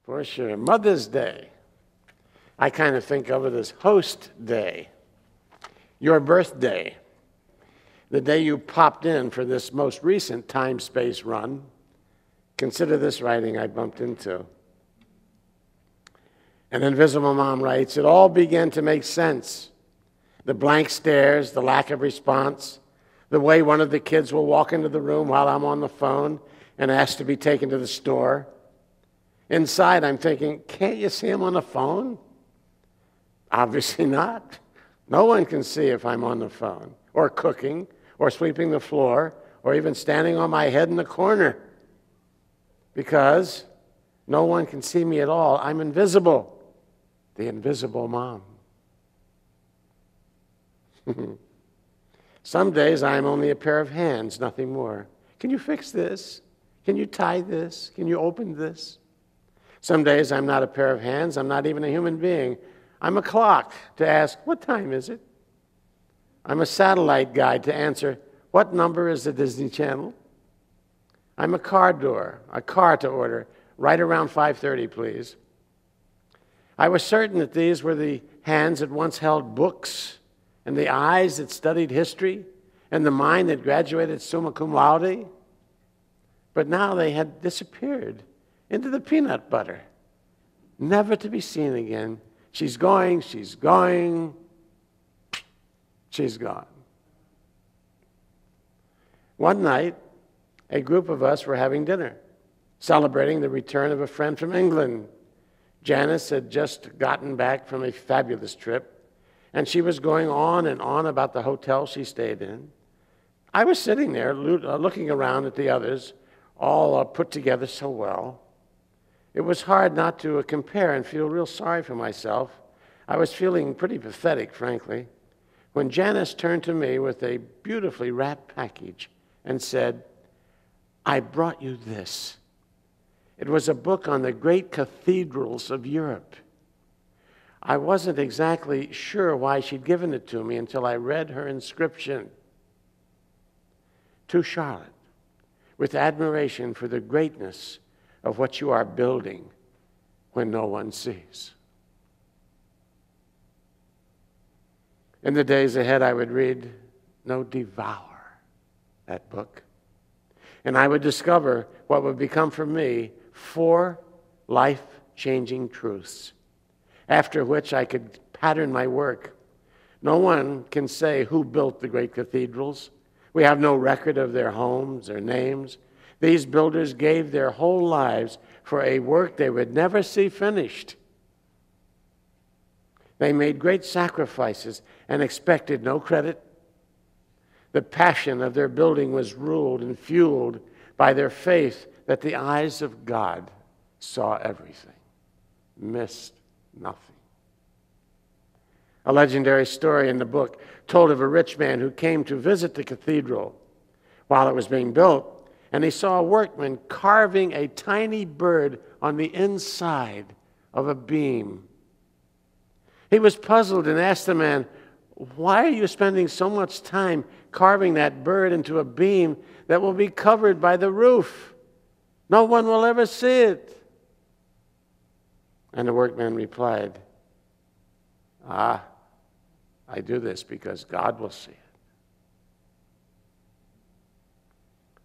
For sure. Mother's Day. I kind of think of it as host day. Your birthday. The day you popped in for this most recent time-space run. Consider this writing I bumped into. An invisible mom writes, "It all began to make sense. The blank stares, the lack of response, the way one of the kids will walk into the room while I'm on the phone and ask to be taken to the store. Inside, I'm thinking, can't you see him on the phone? Obviously not. No one can see if I'm on the phone, or cooking, or sweeping the floor, or even standing on my head in the corner. Because no one can see me at all. I'm invisible. The invisible mom." Some days I'm only a pair of hands, nothing more. Can you fix this? Can you tie this? Can you open this? Some days I'm not a pair of hands. I'm not even a human being. I'm a clock to ask, what time is it? I'm a satellite guide to answer, what number is the Disney Channel? I'm a car door, a car to order, right around 5:30, please. I was certain that these were the hands that once held books, and the eyes that studied history, and the mind that graduated summa cum laude. But now they had disappeared into the peanut butter, never to be seen again. She's going, she's going, she's gone. One night, a group of us were having dinner, celebrating the return of a friend from England. Janice had just gotten back from a fabulous trip, and she was going on and on about the hotel she stayed in. I was sitting there looking around at the others, all put together so well. It was hard not to compare and feel real sorry for myself. I was feeling pretty pathetic, frankly, when Janice turned to me with a beautifully wrapped package and said, "I brought you this." It was a book on the great cathedrals of Europe. I wasn't exactly sure why she'd given it to me until I read her inscription. "To Charlotte, with admiration for the greatness of what you are building when no one sees." In the days ahead, I would read, no, devour that book. And I would discover what would become for me 4 life-changing truths, after which I could pattern my work. No one can say who built the great cathedrals. We have no record of their homes, their names. These builders gave their whole lives for a work they would never see finished. They made great sacrifices and expected no credit. The passion of their building was ruled and fueled by their faith that the eyes of God saw everything, missed nothing. A legendary story in the book told of a rich man who came to visit the cathedral while it was being built, and he saw a workman carving a tiny bird on the inside of a beam. He was puzzled and asked the man, "Why are you spending so much time carving that bird into a beam that will be covered by the roof? No one will ever see it." And the workman replied, I do this because God will see it."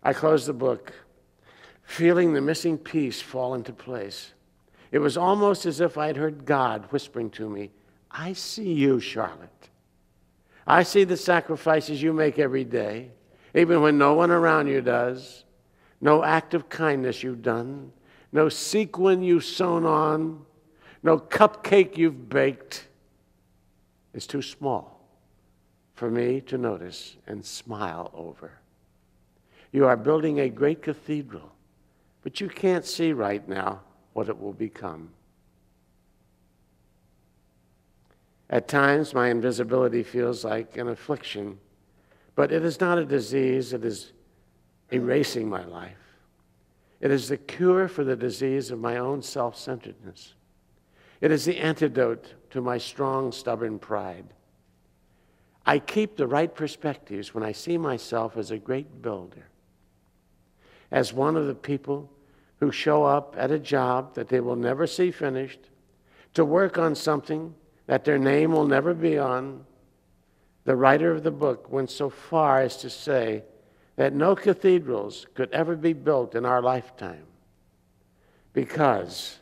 I closed the book, feeling the missing piece fall into place. It was almost as if I'd heard God whispering to me, "I see you, Charlotte. I see the sacrifices you make every day, even when no one around you does. No act of kindness you've done, no sequin you've sewn on, no cupcake you've baked is too small for me to notice and smile over. You are building a great cathedral, but you can't see right now what it will become." At times, my invisibility feels like an affliction, but it is not a disease that is erasing my life. It is the cure for the disease of my own self-centeredness. It is the antidote to my strong, stubborn pride. I keep the right perspectives when I see myself as a great builder, as one of the people who show up at a job that they will never see finished, to work on something that their name will never be on. The writer of the book went so far as to say that no cathedrals could ever be built in our lifetime because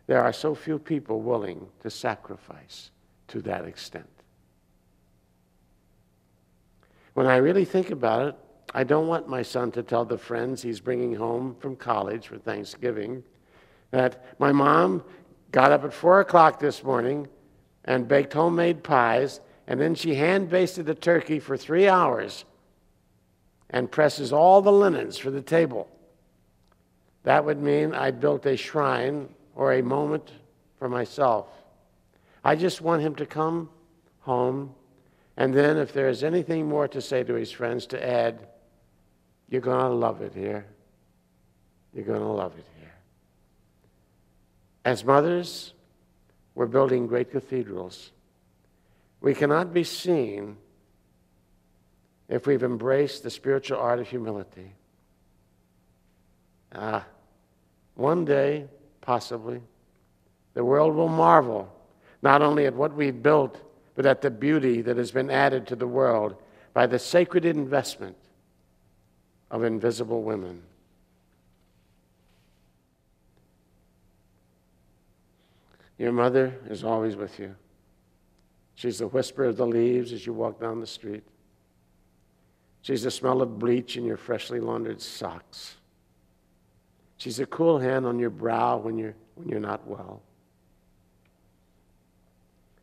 there are so few people willing to sacrifice to that extent. When I really think about it, I don't want my son to tell the friends he's bringing home from college for Thanksgiving that my mom got up at 4 o'clock this morning and baked homemade pies, and then she hand-basted the turkey for 3 hours and presses all the linens for the table. That would mean I built a shrine or a moment for myself. I just want him to come home, and then if there is anything more to say to his friends, to add, "You're going to love it here. You're going to love it here." As mothers, we're building great cathedrals. We cannot be seen if we've embraced the spiritual art of humility. One day, possibly, the world will marvel not only at what we've built, but at the beauty that has been added to the world by the sacred investment of invisible women. Your mother is always with you. She's the whisper of the leaves as you walk down the street. She's the smell of bleach in your freshly laundered socks. She's a cool hand on your brow when you're not well.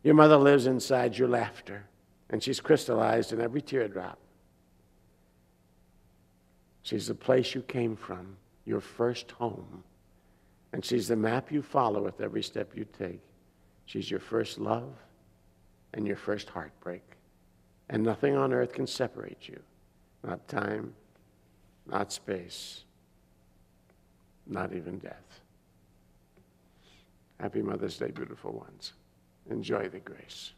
Your mother lives inside your laughter, and she's crystallized in every teardrop. She's the place you came from, your first home, and she's the map you follow with every step you take. She's your first love and your first heartbreak, and nothing on earth can separate you, not time, not space, not even death. Happy Mother's Day, beautiful ones. Enjoy the grace.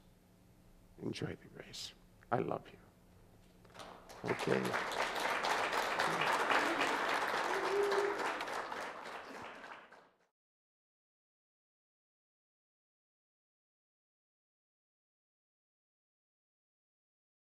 Enjoy the grace. I love you. Okay.